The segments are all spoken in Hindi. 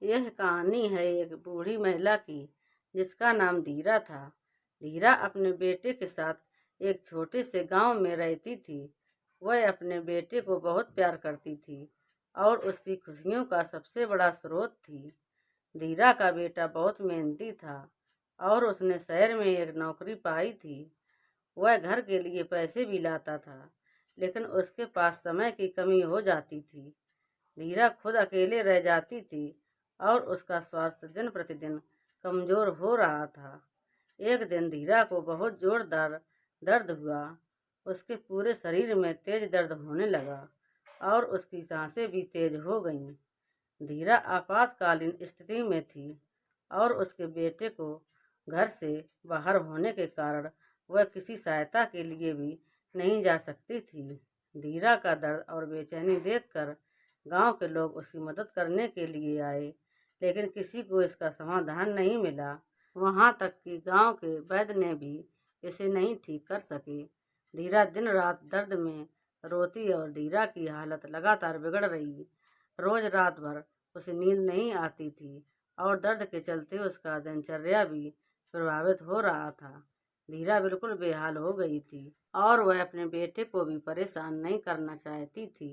यह कहानी है एक बूढ़ी महिला की जिसका नाम धीरा था। धीरा अपने बेटे के साथ एक छोटे से गांव में रहती थी। वह अपने बेटे को बहुत प्यार करती थी और उसकी खुशियों का सबसे बड़ा स्रोत थी। धीरा का बेटा बहुत मेहनती था और उसने शहर में एक नौकरी पाई थी। वह घर के लिए पैसे भी लाता था, लेकिन उसके पास समय की कमी हो जाती थी। धीरा खुद अकेले रह जाती थी और उसका स्वास्थ्य दिन प्रतिदिन कमजोर हो रहा था। एक दिन धीरा को बहुत जोरदार दर्द हुआ। उसके पूरे शरीर में तेज दर्द होने लगा और उसकी सांसें भी तेज हो गईं। धीरा आपातकालीन स्थिति में थी और उसके बेटे को घर से बाहर होने के कारण वह किसी सहायता के लिए भी नहीं जा सकती थी। धीरा का दर्द और बेचैनी देखकर गांव के लोग उसकी मदद करने के लिए आए, लेकिन किसी को इसका समाधान नहीं मिला। वहां तक कि गांव के वैद्य ने भी इसे नहीं ठीक कर सके। धीरा दिन रात दर्द में रोती और धीरा की हालत लगातार बिगड़ रही। रोज रात भर उसे नींद नहीं आती थी और दर्द के चलते उसका दिनचर्या भी प्रभावित हो रहा था। धीरा बिल्कुल बेहाल हो गई थी और वह अपने बेटे को भी परेशान नहीं करना चाहती थी।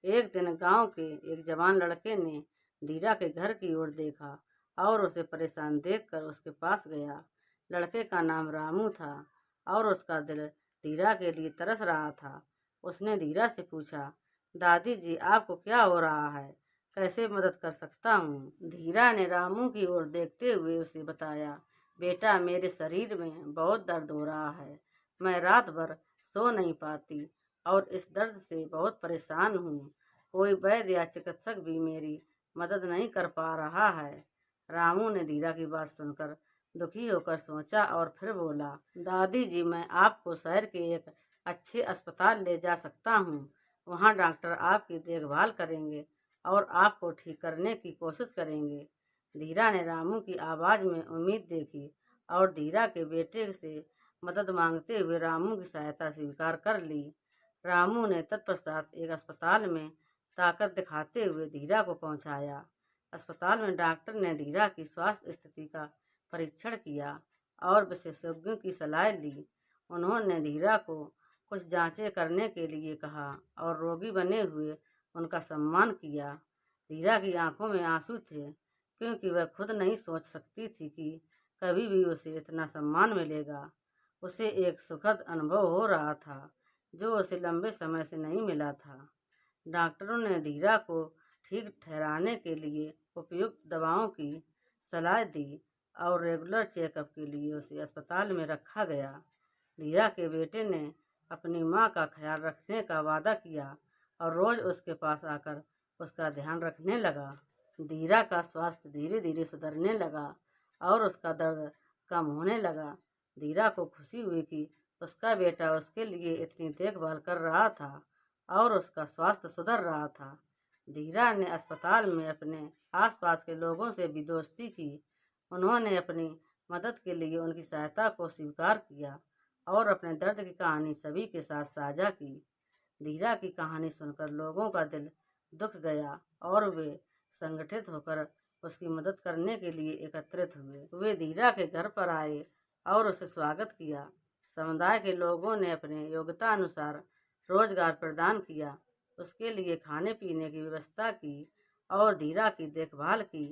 एक दिन गांव के एक जवान लड़के ने धीरा के घर की ओर देखा और उसे परेशान देखकर उसके पास गया। लड़के का नाम रामू था और उसका दिल धीरा के लिए तरस रहा था। उसने धीरा से पूछा, दादी जी, आपको क्या हो रहा है? कैसे मदद कर सकता हूँ? धीरा ने रामू की ओर देखते हुए उसे बताया, बेटा, मेरे शरीर में बहुत दर्द हो रहा है। मैं रात भर सो नहीं पाती और इस दर्द से बहुत परेशान हूँ। कोई वैद्य या चिकित्सक भी मेरी मदद नहीं कर पा रहा है। रामू ने धीरा की बात सुनकर दुखी होकर सोचा और फिर बोला, दादी जी, मैं आपको शहर के एक अच्छे अस्पताल ले जा सकता हूँ। वहाँ डॉक्टर आपकी देखभाल करेंगे और आपको ठीक करने की कोशिश करेंगे। धीरा ने रामू की आवाज़ में उम्मीद देखी और धीरा के बेटे से मदद मांगते हुए रामू की सहायता स्वीकार कर ली। रामू ने तत्पश्चात एक अस्पताल में ताकत दिखाते हुए धीरा को पहुंचाया। अस्पताल में डॉक्टर ने धीरा की स्वास्थ्य स्थिति का परीक्षण किया और विशेषज्ञों की सलाह ली। उन्होंने धीरा को कुछ जांचें करने के लिए कहा और रोगी बने हुए उनका सम्मान किया। धीरा की आंखों में आंसू थे, क्योंकि वह खुद नहीं सोच सकती थी कि कभी भी उसे इतना सम्मान मिलेगा। उसे एक सुखद अनुभव हो रहा था जो उसे लंबे समय से नहीं मिला था। डॉक्टरों ने धीरा को ठीक ठहराने के लिए उपयुक्त दवाओं की सलाह दी और रेगुलर चेकअप के लिए उसे अस्पताल में रखा गया। धीरा के बेटे ने अपनी माँ का ख्याल रखने का वादा किया और रोज उसके पास आकर उसका ध्यान रखने लगा। धीरा का स्वास्थ्य धीरे धीरे सुधरने लगा और उसका दर्द कम होने लगा। धीरा को खुशी हुई कि उसका बेटा उसके लिए इतनी देखभाल कर रहा था और उसका स्वास्थ्य सुधर रहा था। धीरा ने अस्पताल में अपने आसपास के लोगों से भी दोस्ती की। उन्होंने अपनी मदद के लिए उनकी सहायता को स्वीकार किया और अपने दर्द की कहानी सभी के साथ साझा की। धीरा की कहानी सुनकर लोगों का दिल दुख गया और वे संगठित होकर उसकी मदद करने के लिए एकत्रित हुए। वे धीरा के घर पर आए और उसे स्वागत किया। समुदाय के लोगों ने अपने योग्यता अनुसार रोजगार प्रदान किया, उसके लिए खाने पीने की व्यवस्था की और धीरा की देखभाल की।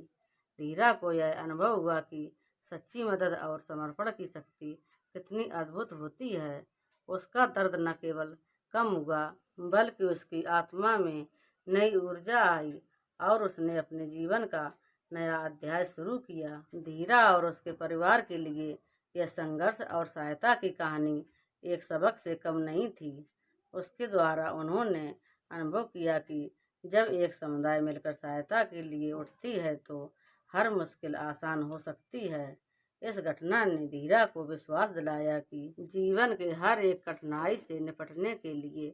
धीरा को यह अनुभव हुआ कि सच्ची मदद और समर्पण की शक्ति कितनी अद्भुत होती है। उसका दर्द न केवल कम हुआ, बल्कि उसकी आत्मा में नई ऊर्जा आई और उसने अपने जीवन का नया अध्याय शुरू किया। धीरा और उसके परिवार के लिए यह संघर्ष और सहायता की कहानी एक सबक से कम नहीं थी। उसके द्वारा उन्होंने अनुभव किया कि जब एक समुदाय मिलकर सहायता के लिए उठती है तो हर मुश्किल आसान हो सकती है। इस घटना ने धीरा को विश्वास दिलाया कि जीवन के हर एक कठिनाई से निपटने के लिए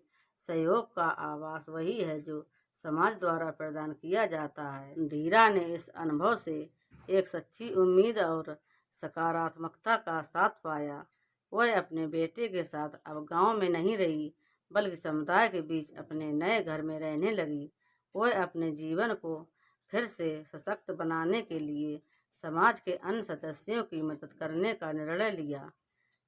सहयोग का आवास वही है जो समाज द्वारा प्रदान किया जाता है। धीरा ने इस अनुभव से एक सच्ची उम्मीद और सकारात्मकता का साथ पाया। वह अपने बेटे के साथ अब गांव में नहीं रही, बल्कि समुदाय के बीच अपने नए घर में रहने लगी। वह अपने जीवन को फिर से सशक्त बनाने के लिए समाज के अन्य सदस्यों की मदद करने का निर्णय लिया।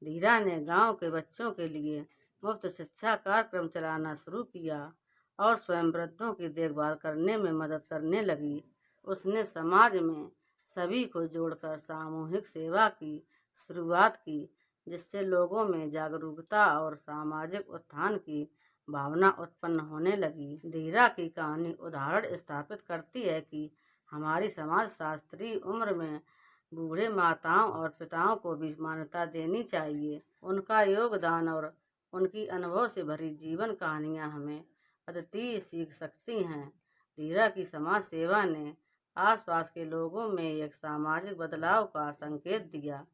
धीरा ने गांव के बच्चों के लिए मुफ्त शिक्षा कार्यक्रम चलाना शुरू किया और स्वयं वृद्धों की देखभाल करने में मदद करने लगी। उसने समाज में सभी को जोड़कर सामूहिक सेवा की शुरुआत की, जिससे लोगों में जागरूकता और सामाजिक उत्थान की भावना उत्पन्न होने लगी। धीरा की कहानी उदाहरण स्थापित करती है कि हमारी समाज शास्त्रीय उम्र में बूढ़े माताओं और पिताओं को भी मान्यता देनी चाहिए। उनका योगदान और उनकी अनुभव से भरी जीवन कहानियाँ हमें अद्वितीय सीख सकती हैं। धीरा की समाज सेवा ने आसपास के लोगों में एक सामाजिक बदलाव का संकेत दिया।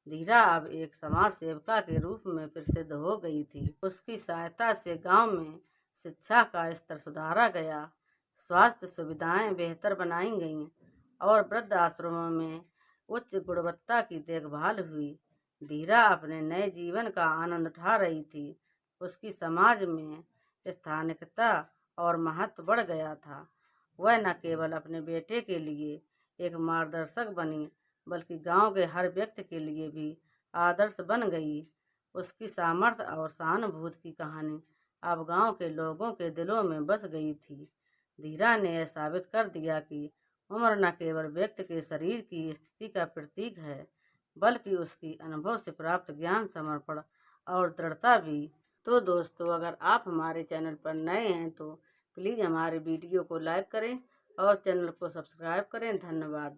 धीरा अब एक समाज सेविका के रूप में प्रसिद्ध हो गई थी। उसकी सहायता से गांव में शिक्षा का स्तर सुधारा गया, स्वास्थ्य सुविधाएं बेहतर बनाई गईं और वृद्ध आश्रमों में उच्च गुणवत्ता की देखभाल हुई। धीरा अपने नए जीवन का आनंद उठा रही थी। उसकी समाज में स्थानिकता और महत्व बढ़ गया था। वह न केवल अपने बेटे के लिए एक मार्गदर्शक बनी, बल्कि गांव के हर व्यक्ति के लिए भी आदर्श बन गई। उसकी सामर्थ्य और सहानुभूति की कहानी अब गांव के लोगों के दिलों में बस गई थी। धीरा ने यह साबित कर दिया कि उम्र न केवल व्यक्ति के शरीर की स्थिति का प्रतीक है, बल्कि उसकी अनुभव से प्राप्त ज्ञान, समर्पण और दृढ़ता भी। तो दोस्तों, अगर आप हमारे चैनल पर नए हैं तो प्लीज़ हमारे वीडियो को लाइक करें और चैनल को सब्सक्राइब करें। धन्यवाद।